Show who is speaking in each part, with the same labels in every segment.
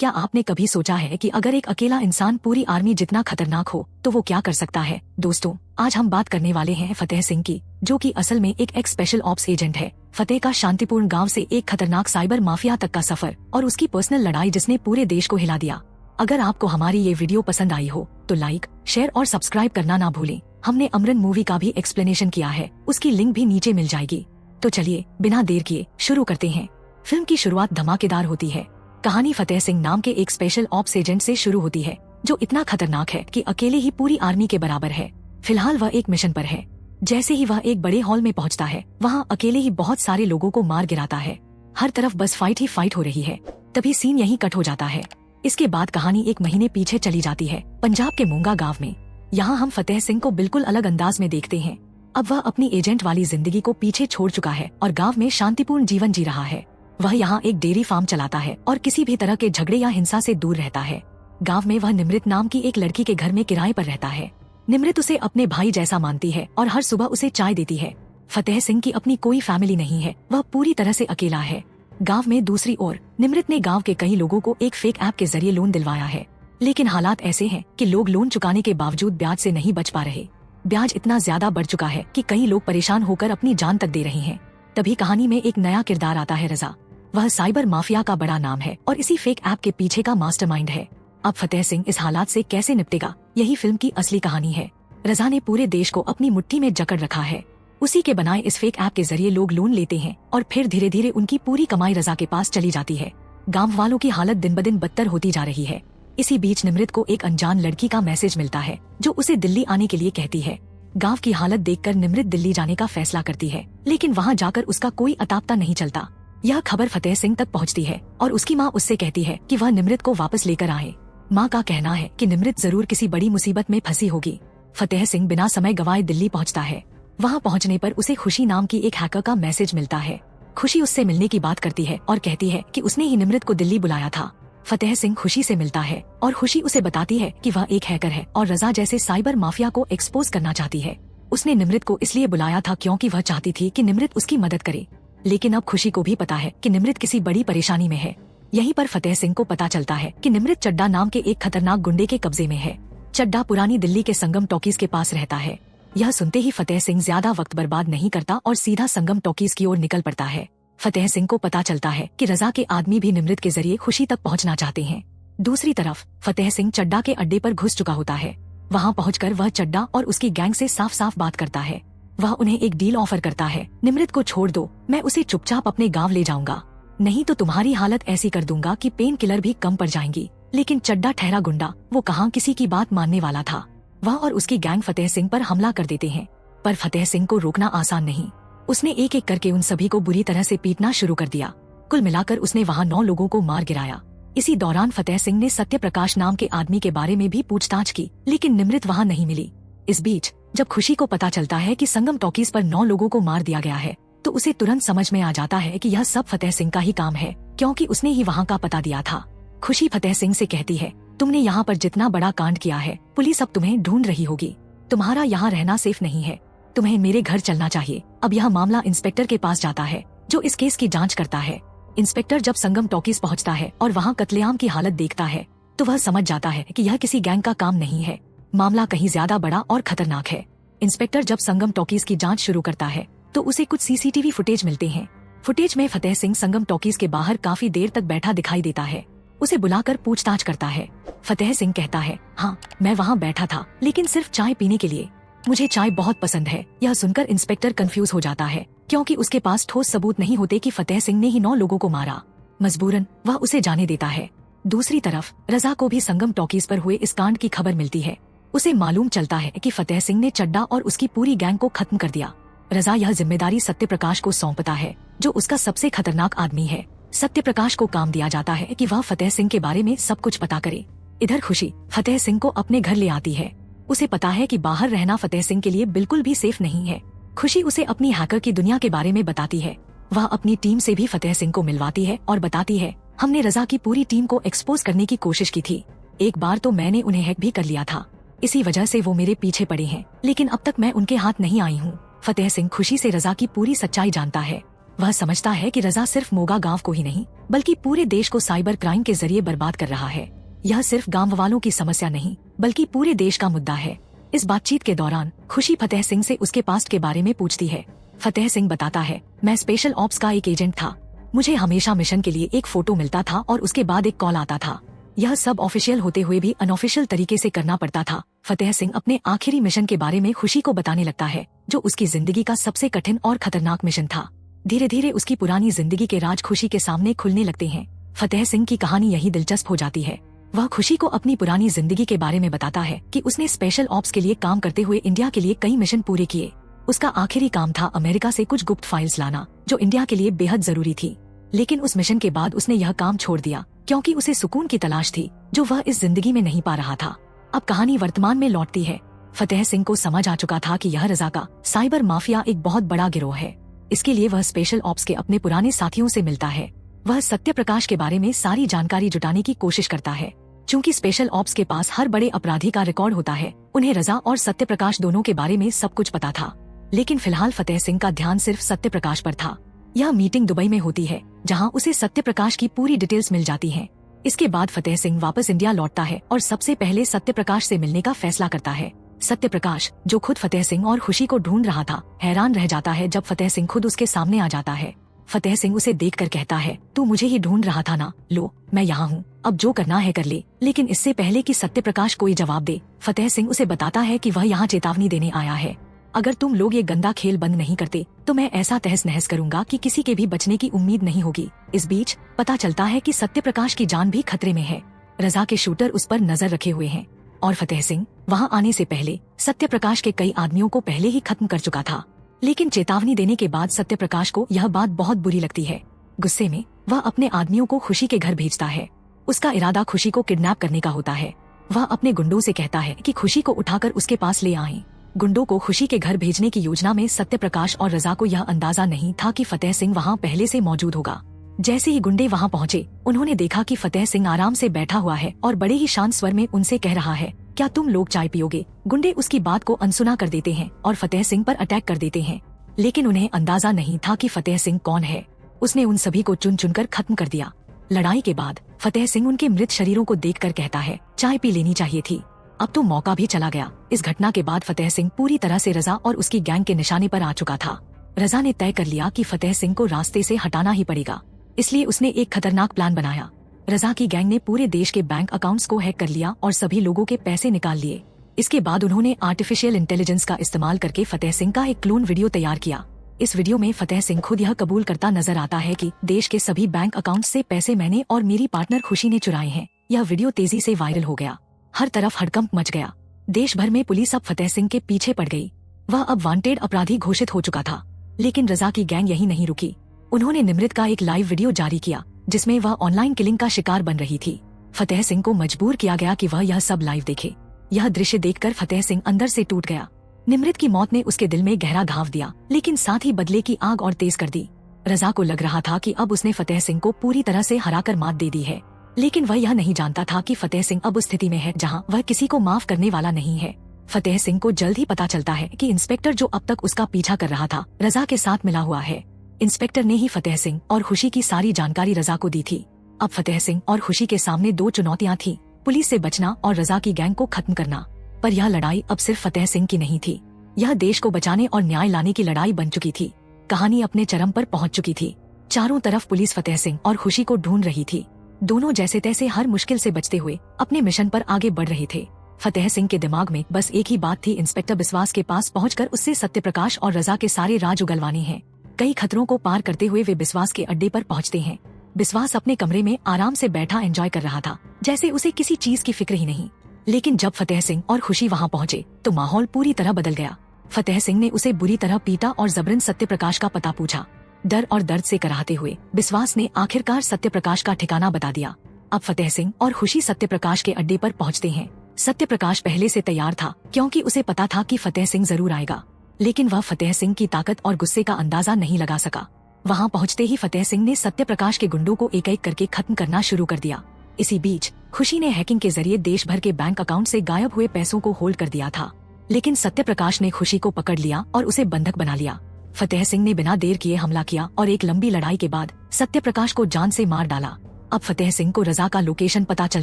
Speaker 1: क्या आपने कभी सोचा है कि अगर एक अकेला इंसान पूरी आर्मी जितना खतरनाक हो तो वो क्या कर सकता है? दोस्तों, आज हम बात करने वाले हैं फतेह सिंह की, जो कि असल में एक एक्स स्पेशल ऑप्स एजेंट है। फतेह का शांतिपूर्ण गांव से एक खतरनाक साइबर माफिया तक का सफर और उसकी पर्सनल लड़ाई जिसने पूरे देश को हिला दिया। अगर आपको हमारी ये वीडियो पसंद आई हो तो लाइक, शेयर और सब्सक्राइब करना ना भूलें। हमने अमरन मूवी का भी एक्सप्लेनेशन किया है, उसकी लिंक भी नीचे मिल जाएगी। तो चलिए बिना देर किए शुरू करते हैं। फिल्म की शुरुआत धमाकेदार होती है। कहानी फतेह सिंह नाम के एक स्पेशल ऑप्स एजेंट से शुरू होती है, जो इतना खतरनाक है कि अकेले ही पूरी आर्मी के बराबर है। फिलहाल वह एक मिशन पर है। जैसे ही वह एक बड़े हॉल में पहुंचता है, वहां अकेले ही बहुत सारे लोगों को मार गिराता है। हर तरफ बस फाइट ही फाइट हो रही है। तभी सीन यहीं कट हो जाता है। इसके बाद कहानी एक महीने पीछे चली जाती है, पंजाब के मोंगा गाँव में। यहाँ हम फतेह सिंह को बिल्कुल अलग अंदाज में देखते हैं। अब वह अपनी एजेंट वाली जिंदगी को पीछे छोड़ चुका है और गाँव में शांतिपूर्ण जीवन जी रहा है। वह यहाँ एक डेयरी फार्म चलाता है और किसी भी तरह के झगड़े या हिंसा से दूर रहता है। गांव में वह निमृत नाम की एक लड़की के घर में किराए पर रहता है। निमृत उसे अपने भाई जैसा मानती है और हर सुबह उसे चाय देती है। फतेह सिंह की अपनी कोई फैमिली नहीं है, वह पूरी तरह से अकेला है। गांव में दूसरी ओर निमृत ने गांव के कई लोगों को एक फेक ऐप के जरिए लोन दिलवाया है, लेकिन हालात ऐसे हैं कि लोग लोन चुकाने के बावजूद ब्याज से नहीं बच पा रहे। ब्याज इतना ज्यादा बढ़ चुका है कि कई लोग परेशान होकर अपनी जान तक दे रहे हैं। तभी कहानी में एक नया किरदार आता है, रजा। वह साइबर माफिया का बड़ा नाम है और इसी फेक ऐप के पीछे का मास्टरमाइंड है। अब फतेह सिंह इस हालात से कैसे निपटेगा, यही फिल्म की असली कहानी है। रजा ने पूरे देश को अपनी मुट्ठी में जकड़ रखा है। उसी के बनाए इस फेक ऐप के जरिए लोग लोन लेते हैं और फिर धीरे धीरे उनकी पूरी कमाई रजा के पास चली जाती है। गाँव वालों की हालत दिन ब दिन बदतर होती जा रही है। इसी बीच निमृत को एक अनजान लड़की का मैसेज मिलता है, जो उसे दिल्ली आने के लिए कहती है। गाँव की हालत देखकर निमृत दिल्ली जाने का फैसला करती है, लेकिन वहाँ जाकर उसका कोई अतापता नहीं चलता। यह खबर फतेह सिंह तक पहुंचती है और उसकी मां उससे कहती है कि वह निमृत को वापस लेकर आए। मां का कहना है कि निमृत जरूर किसी बड़ी मुसीबत में फंसी होगी। फतेह सिंह बिना समय गवाए दिल्ली पहुंचता है। वहां पहुंचने पर उसे खुशी नाम की एक हैकर का मैसेज मिलता है। खुशी उससे मिलने की बात करती है और कहती है कि उसने ही निमृत को दिल्ली बुलाया था। फतेह सिंह खुशी से मिलता है और खुशी उसे बताती है कि वह एक हैकर है और रजा जैसे साइबर माफिया को एक्सपोज करना चाहती है। उसने निमृत को इसलिए बुलाया था क्योंकि वह चाहती थी कि निमृत उसकी मदद करे, लेकिन अब खुशी को भी पता है कि निमृत किसी बड़ी परेशानी में है। यहीं पर फतेह सिंह को पता चलता है कि निमृत चड्डा नाम के एक खतरनाक गुंडे के कब्जे में है। चड्डा पुरानी दिल्ली के संगम टॉकीज के पास रहता है। यह सुनते ही फतेह सिंह ज्यादा वक्त बर्बाद नहीं करता और सीधा संगम टॉकीज की ओर निकल पड़ता है। फतेह सिंह को पता चलता है कि रजा के आदमी भी निमृत के जरिए खुशी तक पहुँचना चाहते हैं। दूसरी तरफ फतेह सिंह चड्डा के अड्डे पर घुस चुका होता है। वहाँ पहुँचकर वह चड्डा और उसकी गैंग से साफ साफ बात करता है। वह उन्हें एक डील ऑफर करता है, निमृत को छोड़ दो, मैं उसे चुपचाप अपने गांव ले जाऊंगा, नहीं तो तुम्हारी हालत ऐसी कर दूंगा कि पेन किलर भी कम पड़ जाएंगी। लेकिन चड्डा ठहरा गुंडा, वो कहाँ किसी की बात मानने वाला था। वह और उसकी गैंग फतेह सिंह पर हमला कर देते हैं, पर फतेह सिंह को रोकना आसान नहीं। उसने एक एक करके उन सभी को बुरी तरह से पीटना शुरू कर दिया। कुल मिलाकर उसने वहाँ 9 लोगों को मार गिराया। इसी दौरान फतेह सिंह ने सत्य प्रकाश नाम के आदमी के बारे में भी पूछताछ की, लेकिन निमृत वहाँ नहीं मिली। इस बीच जब खुशी को पता चलता है कि संगम टॉकीज पर 9 लोगों को मार दिया गया है, तो उसे तुरंत समझ में आ जाता है कि यह सब फतेह सिंह का ही काम है, क्योंकि उसने ही वहाँ का पता दिया था। खुशी फतेह सिंह से कहती है, तुमने यहाँ पर जितना बड़ा कांड किया है, पुलिस अब तुम्हें ढूंढ रही होगी। तुम्हारा यहाँ रहना सेफ नहीं है, तुम्हें मेरे घर चलना चाहिए। अब यह मामला इंस्पेक्टर के पास जाता है, जो इस केस की जाँच करता है। इंस्पेक्टर जब संगम टॉकीज पहुँचता है और वहाँ कत्लेआम की हालत देखता है, तो वह समझ जाता है कि यह किसी गैंग का काम नहीं है, मामला कहीं ज्यादा बड़ा और खतरनाक है। इंस्पेक्टर जब संगम टॉकीज की जांच शुरू करता है, तो उसे कुछ सीसीटीवी फुटेज मिलते हैं। फुटेज में फतेह सिंह संगम टॉकीज के बाहर काफी देर तक बैठा दिखाई देता है। उसे बुलाकर पूछताछ करता है। फतेह सिंह कहता है, हाँ, मैं वहाँ बैठा था, लेकिन सिर्फ चाय पीने के लिए। मुझे चाय बहुत पसंद है। यह सुनकर इंस्पेक्टर कंफ्यूज हो जाता है, क्योंकि उसके पास ठोस सबूत नहीं होते कि फतेह सिंह ने ही 9 लोगों को मारा। मजबूरन वह उसे जाने देता है। दूसरी तरफ रजा को भी संगम टॉकीज पर हुए इस कांड की खबर मिलती है। उसे मालूम चलता है कि फतेह सिंह ने चड्डा और उसकी पूरी गैंग को खत्म कर दिया। रजा यह जिम्मेदारी सत्य प्रकाश को सौंपता है, जो उसका सबसे खतरनाक आदमी है। सत्य प्रकाश को काम दिया जाता है कि वह फतेह सिंह के बारे में सब कुछ पता करे। इधर खुशी फतेह सिंह को अपने घर ले आती है। उसे पता है कि बाहर रहना फतेह सिंह के लिए बिल्कुल भी सेफ नहीं है। खुशी उसे अपनी हैकर की दुनिया के बारे में बताती है। वह अपनी टीम से भी फतेह सिंह को मिलवाती है और बताती है, हमने रजा की पूरी टीम को एक्सपोज करने की कोशिश की थी। एक बार तो मैंने उन्हें हैक भी कर लिया था, इसी वजह से वो मेरे पीछे पड़े हैं, लेकिन अब तक मैं उनके हाथ नहीं आई हूँ। फतेह सिंह खुशी से रजा की पूरी सच्चाई जानता है। वह समझता है कि रजा सिर्फ मोगा गांव को ही नहीं बल्कि पूरे देश को साइबर क्राइम के जरिए बर्बाद कर रहा है। यह सिर्फ गांव वालों की समस्या नहीं बल्कि पूरे देश का मुद्दा है। इस बातचीत के दौरान खुशी फतेह सिंह से उसके पास्ट के बारे में पूछती है। फतेह सिंह बताता है, मैं स्पेशल ऑप्स का एक एजेंट था। मुझे हमेशा मिशन के लिए एक फोटो मिलता था और उसके बाद एक कॉल आता था। यह सब ऑफिशियल होते हुए भी अनऑफिशियल तरीके से करना पड़ता था। फतेह सिंह अपने आखिरी मिशन के बारे में खुशी को बताने लगता है, जो उसकी जिंदगी का सबसे कठिन और खतरनाक मिशन था। धीरे धीरे उसकी पुरानी जिंदगी के राज खुशी के सामने खुलने लगते हैं। फतेह सिंह की कहानी यही दिलचस्प हो जाती है। वह खुशी को अपनी पुरानी जिंदगी के बारे में बताता है कि उसने स्पेशल ऑप्स के लिए काम करते हुए इंडिया के लिए कई मिशन पूरे किए। उसका आखिरी काम था अमेरिका से कुछ गुप्त फाइल्स लाना, जो इंडिया के लिए बेहद जरूरी थी। लेकिन उस मिशन के बाद उसने यह काम छोड़ दिया क्योंकि उसे सुकून की तलाश थी, जो वह इस जिंदगी में नहीं पा रहा था। अब कहानी वर्तमान में लौटती है। फतेह सिंह को समझ आ चुका था कि यह रजा का साइबर माफिया एक बहुत बड़ा गिरोह है। इसके लिए वह स्पेशल ऑप्स के अपने पुराने साथियों से मिलता है। वह सत्य प्रकाश के बारे में सारी जानकारी जुटाने की कोशिश करता है। चूंकि स्पेशल ऑप्स के पास हर बड़े अपराधी का रिकॉर्ड होता है, उन्हें रजा और सत्य प्रकाश दोनों के बारे में सब कुछ पता था। लेकिन फिलहाल फतेह सिंह का ध्यान सिर्फ सत्य प्रकाश पर था। यह मीटिंग दुबई में होती है, जहां उसे सत्य प्रकाश की पूरी डिटेल्स मिल जाती हैं। इसके बाद फतेह सिंह वापस इंडिया लौटता है और सबसे पहले सत्य प्रकाश से मिलने का फैसला करता है। सत्य प्रकाश, जो खुद फतेह सिंह और खुशी को ढूंढ रहा था, हैरान रह जाता है जब फतेह सिंह खुद उसके सामने आ जाता है। फतेह सिंह उसे देखकर कहता है, तू मुझे ही ढूंढ रहा था ना, लो मैं यहाँ हूँ, अब जो करना है कर ले। लेकिन इससे पहले कि सत्य प्रकाश कोई जवाब दे, फतेह सिंह उसे बताता है कि वह यहाँ चेतावनी देने आया है। अगर तुम लोग ये गंदा खेल बंद नहीं करते तो मैं ऐसा तहस नहस करूंगा कि किसी के भी बचने की उम्मीद नहीं होगी। इस बीच पता चलता है कि सत्य प्रकाश की जान भी खतरे में है। रजा के शूटर उस पर नजर रखे हुए हैं और फतेह सिंह वहां आने से पहले सत्य प्रकाश के कई आदमियों को पहले ही खत्म कर चुका था। लेकिन चेतावनी देने के बाद सत्य प्रकाश को यह बात बहुत बुरी लगती है। गुस्से में वह अपने आदमियों को खुशी के घर भेजता है। उसका इरादा खुशी को किडनैप करने का होता है। वह अपने गुंडों से कहता है कि खुशी को उठाकर उसके पास ले आएं। गुंडों को खुशी के घर भेजने की योजना में सत्य प्रकाश और रजा को यह अंदाजा नहीं था कि फतेह सिंह वहां पहले से मौजूद होगा। जैसे ही गुंडे वहां पहुंचे, उन्होंने देखा कि फतेह सिंह आराम से बैठा हुआ है और बड़े ही शांत स्वर में उनसे कह रहा है, क्या तुम लोग चाय पियोगे? गुंडे उसकी बात को अनसुना कर देते हैं और फतेह सिंह पर अटैक कर देते हैं। लेकिन उन्हें अंदाजा नहीं था कि फतेह सिंह कौन है। उसने उन सभी को चुन चुनकर खत्म कर दिया। लड़ाई के बाद फतेह सिंह उनके मृत शरीरों को देखकर कहता है, चाय पी लेनी चाहिए थी, अब तो मौका भी चला गया। इस घटना के बाद फतेह सिंह पूरी तरह से रजा और उसकी गैंग के निशाने पर आ चुका था। रजा ने तय कर लिया कि फतेह सिंह को रास्ते से हटाना ही पड़ेगा, इसलिए उसने एक खतरनाक प्लान बनाया। रजा की गैंग ने पूरे देश के बैंक अकाउंट्स को हैक कर लिया और सभी लोगों के पैसे निकाल लिए। इसके बाद उन्होंने आर्टिफिशियल इंटेलिजेंस का इस्तेमाल करके फतेह सिंह का एक क्लोन वीडियो तैयार किया। इस वीडियो में फतेह सिंह खुद यह कबूल करता नजर आता है कि देश के सभी बैंक अकाउंट से पैसे मैंने और मेरी पार्टनर खुशी ने चुराए हैं। यह वीडियो तेजी से वायरल हो गया। हर तरफ हड़कंप मच गया। देश भर में पुलिस अब फतेह सिंह के पीछे पड़ गई। वह अब वांटेड अपराधी घोषित हो चुका था। लेकिन रजा की गैंग यही नहीं रुकी। उन्होंने निमृत का एक लाइव वीडियो जारी किया, जिसमें वह ऑनलाइन किलिंग का शिकार बन रही थी। फतेह सिंह को मजबूर किया गया कि वह यह सब लाइव देखे। यह दृश्य देखकर फतेह सिंह अंदर से टूट गया। निमृत की मौत ने उसके दिल में गहरा घाव दिया, लेकिन साथ ही बदले की आग और तेज कर दी। रजा को लग रहा था कि अब उसने फतेह सिंह को पूरी तरह से हराकर मात दे दी है। लेकिन वह यह नहीं जानता था कि फतेह सिंह अब उस स्थिति में है जहां वह किसी को माफ करने वाला नहीं है। फतेह सिंह को जल्द ही पता चलता है कि इंस्पेक्टर जो अब तक उसका पीछा कर रहा था, रजा के साथ मिला हुआ है। इंस्पेक्टर ने ही फतेह सिंह और खुशी की सारी जानकारी रजा को दी थी। अब फतेह सिंह और खुशी के सामने दो चुनौतियां थी, पुलिस से बचना और रजा की गैंग को खत्म करना। पर यह लड़ाई अब सिर्फ फतेह सिंह की नहीं थी, यह देश को बचाने और न्याय लाने की लड़ाई बन चुकी थी। कहानी अपने चरम पर पहुंच चुकी थी। चारों तरफ पुलिस फतेह सिंह और खुशी को ढूंढ रही थी। दोनों जैसे तैसे हर मुश्किल से बचते हुए अपने मिशन पर आगे बढ़ रहे थे। फतेह सिंह के दिमाग में बस एक ही बात थी, इंस्पेक्टर बिस्वास के पास पहुंचकर उससे सत्य प्रकाश और रजा के सारे राज उगलवाने हैं। कई खतरों को पार करते हुए वे बिस्वास के अड्डे पर पहुंचते हैं। बिस्वास अपने कमरे में आराम से बैठा एंजॉय कर रहा था, जैसे उसे किसी चीज की फिक्र ही नहीं। लेकिन जब फतेह सिंह और खुशी वहां पहुंचे तो माहौल पूरी तरह बदल गया। फतेह सिंह ने उसे बुरी तरह पीटा और जबरन सत्य प्रकाश का पता पूछा। डर और दर्द से कराहते हुए बिस्वास ने आखिरकार सत्य प्रकाश का ठिकाना बता दिया। अब फतेह सिंह और खुशी सत्य प्रकाश के अड्डे पर पहुंचते हैं। सत्य प्रकाश पहले से तैयार था, क्योंकि उसे पता था कि फतेह सिंह जरूर आएगा। लेकिन वह फतेह सिंह की ताकत और गुस्से का अंदाजा नहीं लगा सका। वहां पहुंचते ही फतेह सिंह ने सत्य प्रकाश के गुंडों को एक एक करके खत्म करना शुरू कर दिया। इसी बीच खुशी ने हैकिंग के जरिए देश भर के बैंक अकाउंट से गायब हुए पैसों को होल्ड कर दिया था। लेकिन सत्य प्रकाश ने खुशी को पकड़ लिया और उसे बंधक बना लिया। फतेह सिंह ने बिना देर किए हमला किया और एक लंबी लड़ाई के बाद सत्यप्रकाश को जान से मार डाला। अब फतेह सिंह को रजा का लोकेशन पता चल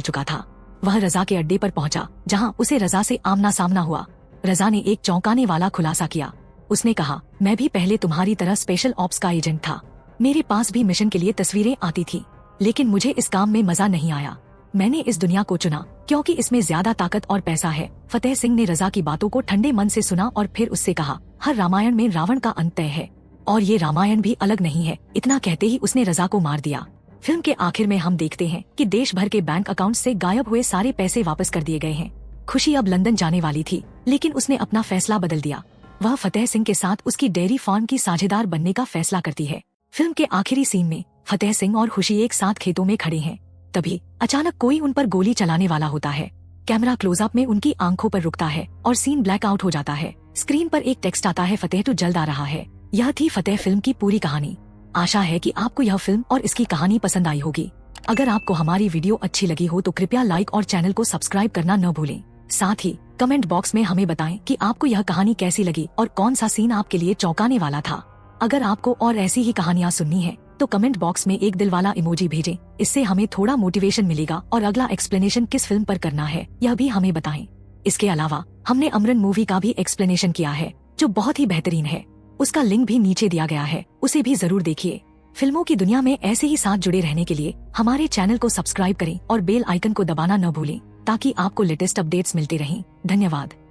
Speaker 1: चुका था। वह रजा के अड्डे पर पहुंचा, जहां उसे रजा से आमना सामना हुआ। रजा ने एक चौंकाने वाला खुलासा किया। उसने कहा, मैं भी पहले तुम्हारी तरह स्पेशल ऑप्स का एजेंट था। मेरे पास भी मिशन के लिए तस्वीरें आती थी, लेकिन मुझे इस काम में मजा नहीं आया। मैंने इस दुनिया को चुना क्योंकि इसमें ज्यादा ताकत और पैसा है। फतेह सिंह ने रजा की बातों को ठंडे मन से सुना और फिर उससे कहा, हर रामायण में रावण का अंत तय है और ये रामायण भी अलग नहीं है। इतना कहते ही उसने रजा को मार दिया। फिल्म के आखिर में हम देखते हैं कि देश भर के बैंक अकाउंट से गायब हुए सारे पैसे वापस कर दिए गए हैं। खुशी अब लंदन जाने वाली थी, लेकिन उसने अपना फैसला बदल दिया। वह फतेह सिंह के साथ उसकी डेयरी फार्म की साझेदार बनने का फैसला करती है। फिल्म के आखिरी सीन में फतेह सिंह और खुशी एक साथ खेतों में खड़े हैं। तभी अचानक कोई उन पर गोली चलाने वाला होता है। कैमरा क्लोजअप में उनकी आंखों पर रुकता है और सीन ब्लैकआउट हो जाता है। स्क्रीन पर एक टेक्स्ट आता है, फतेह तो जल्द आ रहा है। यह थी फतेह फिल्म की पूरी कहानी। आशा है कि आपको यह फिल्म और इसकी कहानी पसंद आई होगी। अगर आपको हमारी वीडियो अच्छी लगी हो तो कृपया लाइक और चैनल को सब्सक्राइब करना न भूलें। साथ ही कमेंट बॉक्स में हमें बताएं कि आपको यह कहानी कैसी लगी और कौन सा सीन आपके लिए चौंकाने वाला था। अगर आपको और ऐसी ही कहानियाँ सुननी है तो कमेंट बॉक्स में एक दिल वाला इमोजी भेजें। इससे हमें थोड़ा मोटिवेशन मिलेगा और अगला एक्सप्लेनेशन किस फिल्म पर करना है यह भी हमें बताएं। इसके अलावा हमने अमरन मूवी का भी एक्सप्लेनेशन किया है, जो बहुत ही बेहतरीन है। उसका लिंक भी नीचे दिया गया है, उसे भी जरूर देखिए। फिल्मों की दुनिया में ऐसे ही साथ जुड़े रहने के लिए हमारे चैनल को सब्सक्राइब करें और बेल आइकन को दबाना न भूलें, ताकि आपको लेटेस्ट अपडेट्स मिलते रहें। धन्यवाद।